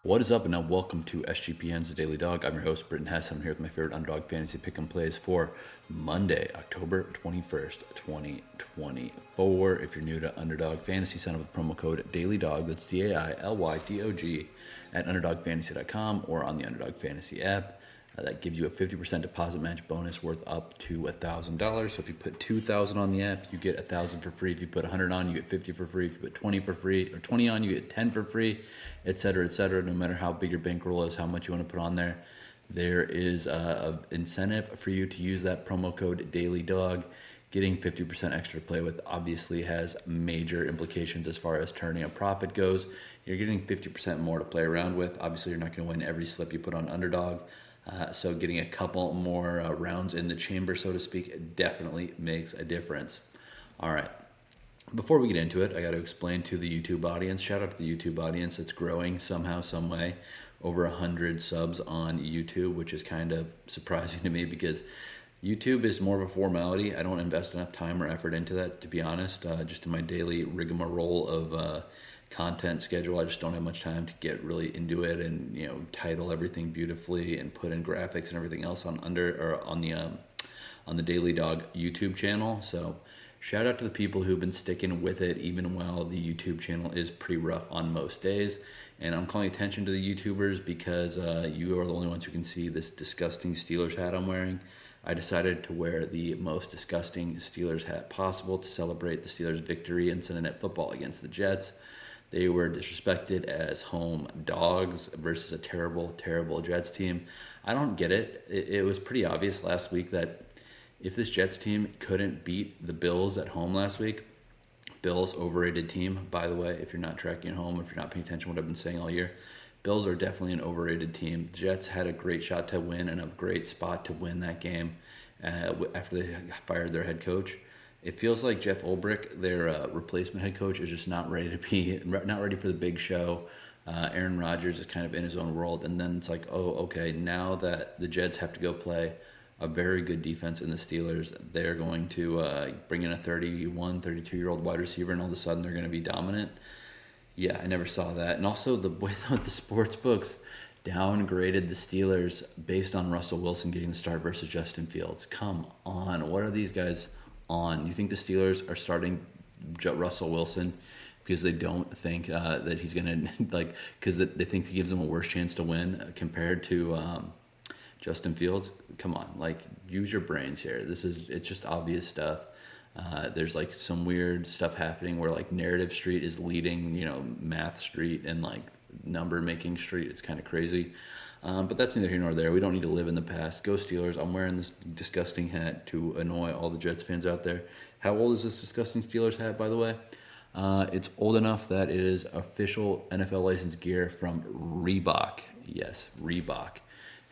What is up, and now welcome to SGPN's The Daily Dog. I'm your host, Britton Hess. I'm here with my favorite Underdog fantasy pick'em plays for Monday, October 21st, 2024. If you're new to Underdog Fantasy, sign up with promo code DailyDog, that's DAILYDOG, at UnderdogFantasy.com or on the Underdog Fantasy app. That gives you a 50% deposit match bonus worth up to $1,000. So if you put $2,000 on the app, you get $1,000 for free. If you put $100 on, you get $50 for free. If you put $20 for free, or $20 on, you get $10 for free, etc., etc. No matter how big your bankroll is, how much you want to put on there, there is an incentive for you to use that promo code DailyDog. Getting 50% extra to play with obviously has major implications as far as turning a profit goes. You're getting 50% more to play around with. Obviously, you're not going to win every slip you put on Underdog. So getting a couple more rounds in the chamber, so to speak, definitely makes a difference. All right. Before we get into it, I got to explain to the YouTube audience. Shout out to the YouTube audience. It's growing somehow, some way. Over 100 subs on YouTube, which is kind of surprising to me because YouTube is more of a formality. I don't invest enough time or effort into that, to be honest. Just in my daily rigmarole of content schedule, I just don't have much time to get really into it and title everything beautifully and put in graphics and everything else on the Daily Dog YouTube channel. So shout out to the people who've been sticking with it even while the YouTube channel is pretty rough on most days. And I'm calling attention to the YouTubers because you are the only ones who can see this disgusting Steelers hat I'm wearing. I decided to wear the most disgusting Steelers hat possible to celebrate the Steelers' victory in Sunday Night Football against the Jets. They were disrespected as home dogs versus a terrible, terrible Jets team. I don't get it. It was pretty obvious last week that if this Jets team couldn't beat the Bills at home last week, Bills, overrated team, by the way, if you're not tracking at home, if you're not paying attention to what I've been saying all year, Bills are definitely an overrated team. The Jets had a great shot to win and a great spot to win that game after they fired their head coach. It feels like Jeff Ulbrich, their replacement head coach, is just not ready for the big show. Aaron Rodgers is kind of in his own world, and then it's like, oh, okay, now that the Jets have to go play a very good defense in the Steelers, they're going to bring in a 31, 32-year-old wide receiver, and all of a sudden they're going to be dominant. Yeah, I never saw that. And also the way that the sports books downgraded the Steelers based on Russell Wilson getting the start versus Justin Fields. Come on, what are these guys on? You think the Steelers are starting Russell Wilson because they don't think that he's going to, because they think he gives them a worse chance to win compared to Justin Fields? Come on, use your brains here. It's just obvious stuff. There's some weird stuff happening where Narrative Street is leading, Math Street and Number Making Street. It's kind of crazy. But that's neither here nor there. We don't need to live in the past. Go Steelers. I'm wearing this disgusting hat to annoy all the Jets fans out there. How old is this disgusting Steelers hat, by the way? It's old enough that it is official NFL licensed gear from Reebok. Yes, Reebok.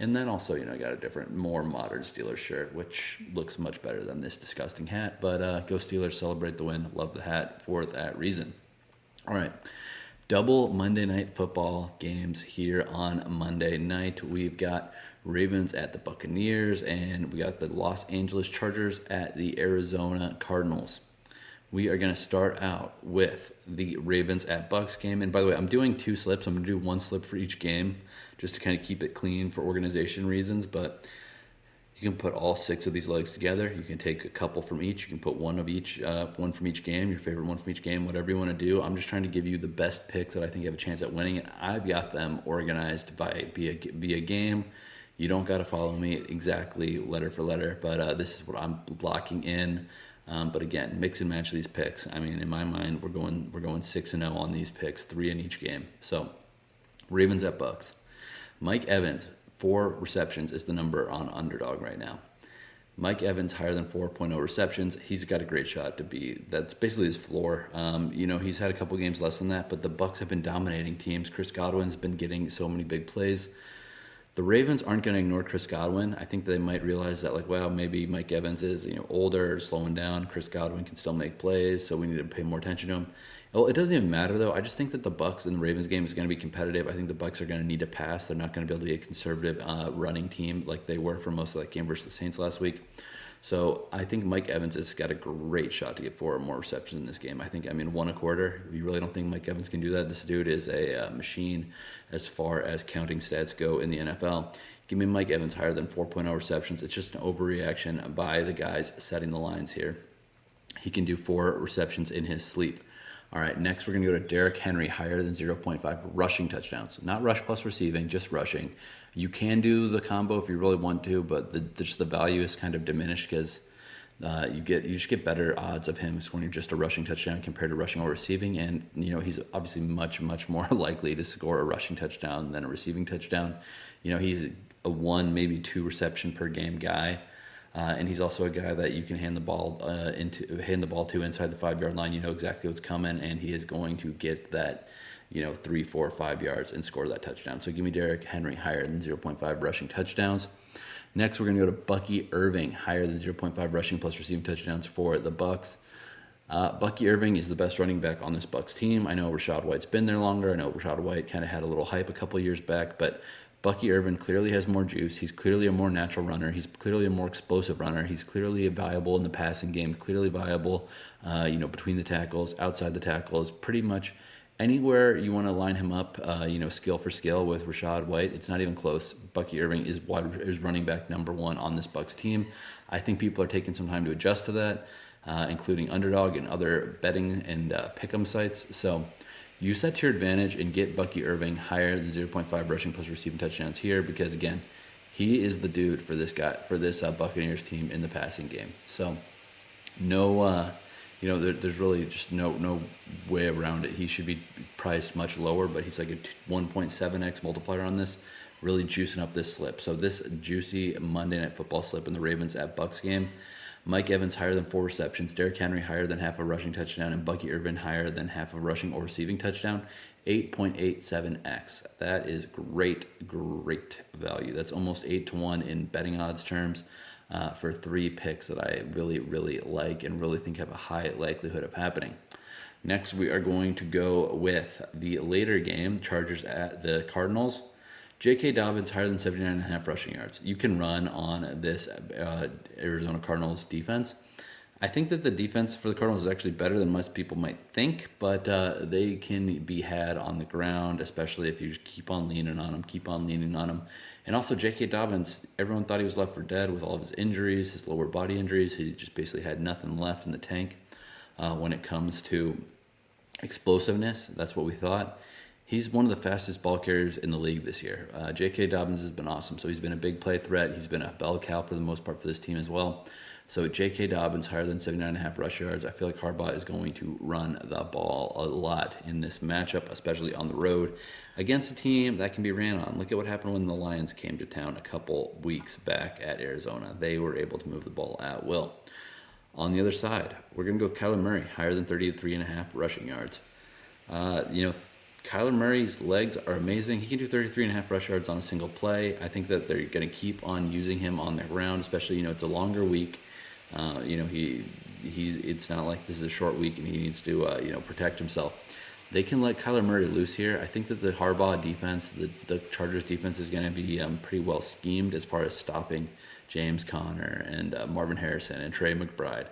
And then also, I got a different, more modern Steelers shirt, which looks much better than this disgusting hat. But go Steelers, celebrate the win. Love the hat for that reason. All right. Double Monday Night Football games here on Monday night. We've got Ravens at the Buccaneers, and we got the Los Angeles Chargers at the Arizona Cardinals. We are going to start out with the Ravens at Bucks game. And by the way, I'm doing 2 slips. I'm going to do 1 slip for each game just to kind of keep it clean for organization reasons. But you can put all 6 of these legs together. You can take a couple from each. You can put one from each game, your favorite one from each game, whatever you want to do. I'm just trying to give you the best picks that I think have a chance at winning. And I've got them organized via game. You don't got to follow me exactly letter for letter, but this is what I'm blocking in. But again, mix and match these picks. I mean, in my mind, we're going 6-0 on these picks, 3 in each game. So, Ravens at Bucks. Mike Evans, 4 receptions is the number on Underdog right now. Mike Evans higher than 4.0 receptions. He's got a great shot to be. That's basically his floor. He's had a couple games less than that, but the Bucks have been dominating teams. Chris Godwin's been getting so many big plays. The Ravens aren't going to ignore Chris Godwin. I think they might realize that, maybe Mike Evans is, older, slowing down. Chris Godwin can still make plays, so we need to pay more attention to him. Well, it doesn't even matter, though. I just think that the Bucks and the Ravens game is going to be competitive. I think the Bucks are going to need to pass. They're not going to be able to be a conservative running team like they were for most of that game versus the Saints last week. So I think Mike Evans has got a great shot to get 4 or more receptions in this game. I think, 1.25. You really don't think Mike Evans can do that? This dude is a machine as far as counting stats go in the NFL. Give me Mike Evans higher than 4.0 receptions. It's just an overreaction by the guys setting the lines here. He can do 4 receptions in his sleep. All right, next we're going to go to Derrick Henry, higher than 0.5 rushing touchdowns. Not rush plus receiving, just rushing. You can do the combo if you really want to, but just the value is kind of diminished because you just get better odds of him scoring just a rushing touchdown compared to rushing or receiving. And, he's obviously much, much more likely to score a rushing touchdown than a receiving touchdown. He's a 1, maybe 2 reception per game guy. And he's also a guy that you can hand the ball to inside the 5-yard line. You know exactly what's coming, and he is going to get that, 3, 4, 5 yards and score that touchdown. So give me Derrick Henry higher than 0.5 rushing touchdowns. Next, we're going to go to Bucky Irving, higher than 0.5 rushing plus receiving touchdowns for the Bucks. Bucky Irving is the best running back on this Bucks team. I know Rachaad White's been there longer. I know Rachaad White kind of had a little hype a couple years back, but Bucky Irving clearly has more juice. He's clearly a more natural runner. He's clearly a more explosive runner. He's clearly viable in the passing game, clearly viable, between the tackles, outside the tackles, pretty much anywhere you want to line him up, skill for skill with Rachaad White. It's not even close. Bucky Irving is running back number 1 on this Bucks team. I think people are taking some time to adjust to that, including Underdog and other betting and pick'em sites. So use that to your advantage and get Bucky Irving higher than 0.5 rushing plus receiving touchdowns here because, again, he is the dude for this Buccaneers team in the passing game. So there's really just no way around it. He should be priced much lower, but he's like a 1.7x multiplier on this, really juicing up this slip. So this juicy Monday Night Football slip in the Ravens at Bucks game, Mike Evans higher than 4 receptions, Derrick Henry higher than half a rushing touchdown, and Bucky Irving higher than half a rushing or receiving touchdown, 8.87x. That is great value. That's almost 8-1 in betting odds terms for 3 picks that I really, really like and really think have a high likelihood of happening. Next, we are going to go with the later game, Chargers at the Cardinals. J.K. Dobbins higher than 79.5 rushing yards. You can run on this Arizona Cardinals defense. I think that the defense for the Cardinals is actually better than most people might think, but they can be had on the ground, especially if you keep on leaning on them, And also J.K. Dobbins, everyone thought he was left for dead with all of his injuries, his lower body injuries. He just basically had nothing left in the tank when it comes to explosiveness. That's what we thought. He's one of the fastest ball carriers in the league this year. J.K. Dobbins has been awesome. So he's been a big play threat. He's been a bell cow for the most part for this team as well. So J.K. Dobbins higher than 79.5 rush yards. I feel like Harbaugh is going to run the ball a lot in this matchup, especially on the road against a team that can be ran on. Look at what happened when the Lions came to town a couple weeks back at Arizona. They were able to move the ball at will. On the other side, we're going to go with Kyler Murray, higher than 33.5 rushing yards. Kyler Murray's legs are amazing. He can do 33.5 rush yards on a single play. I think that they're going to keep on using him on the ground, especially, it's a longer week. It's not like this is a short week and he needs to, protect himself. They can let Kyler Murray loose here. I think that the Harbaugh defense, the Chargers defense is going to be pretty well schemed as far as stopping James Conner and Marvin Harrison and Trey McBride.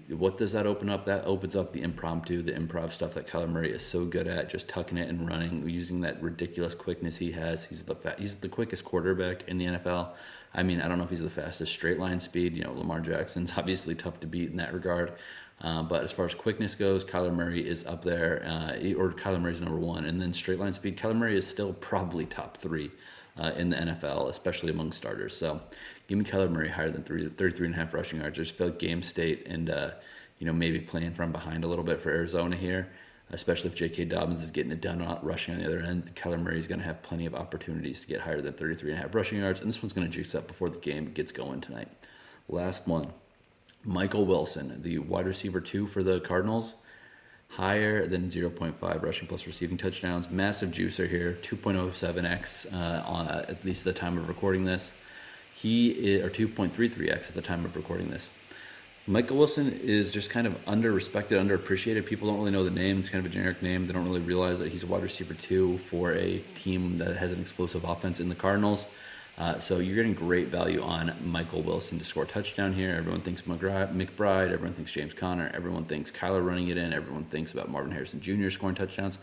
What does that open up? That opens up the improv stuff that Kyler Murray is so good at, just tucking it and running, using that ridiculous quickness he has. He's the quickest quarterback in the NFL. I don't know if he's the fastest straight line speed. Lamar Jackson's obviously tough to beat in that regard. But as far as quickness goes, Kyler Murray is up there, or Kyler Murray's number 1. And then straight line speed, Kyler Murray is still probably top 3 in the NFL, especially among starters. So give me Kyler Murray higher than 33.5 rushing yards. I just feel like game state and, maybe playing from behind a little bit for Arizona here, especially if J.K. Dobbins is getting it done rushing on the other end. Kyler Murray is going to have plenty of opportunities to get higher than 33.5 rushing yards, and this one's going to juice up before the game gets going tonight. Last one, Michael Wilson, the wide receiver 2 for the Cardinals, higher than 0.5 rushing plus receiving touchdowns. Massive juicer here, 2.07x on at least the time of recording this. Or 2.33x at the time of recording this. Michael Wilson is just kind of underrespected, underappreciated. People don't really know the name. It's kind of a generic name. They don't really realize that he's a wide receiver 2 for a team that has an explosive offense in the Cardinals. So you're getting great value on Michael Wilson to score a touchdown here. Everyone thinks McBride. Everyone thinks James Conner. Everyone thinks Kyler running it in. Everyone thinks about Marvin Harrison Jr. scoring touchdowns.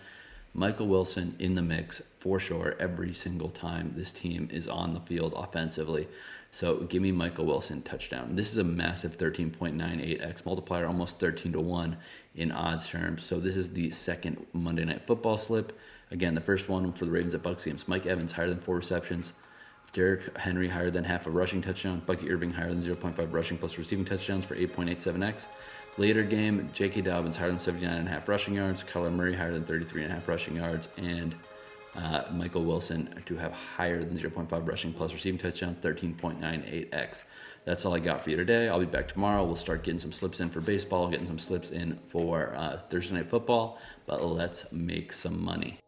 Michael Wilson in the mix for sure every single time this team is on the field offensively. So give me Michael Wilson touchdown. This is a massive 13.98x multiplier, almost 13 to 1 in odds terms. So this is the second Monday Night Football slip. Again, the first one for the Ravens at Bucks games. Mike Evans higher than 4 receptions. Derrick Henry higher than half a rushing touchdown. Bucky Irving higher than 0.5 rushing plus receiving touchdowns for 8.87x. Later game, J.K. Dobbins higher than 79.5 rushing yards. Kyler Murray higher than 33.5 rushing yards. And Michael Wilson to have higher than 0.5 rushing plus receiving touchdown, 13.98x. That's all I got for you today. I'll be back tomorrow. We'll start getting some slips in for baseball, getting some slips in for Thursday Night Football. But let's make some money.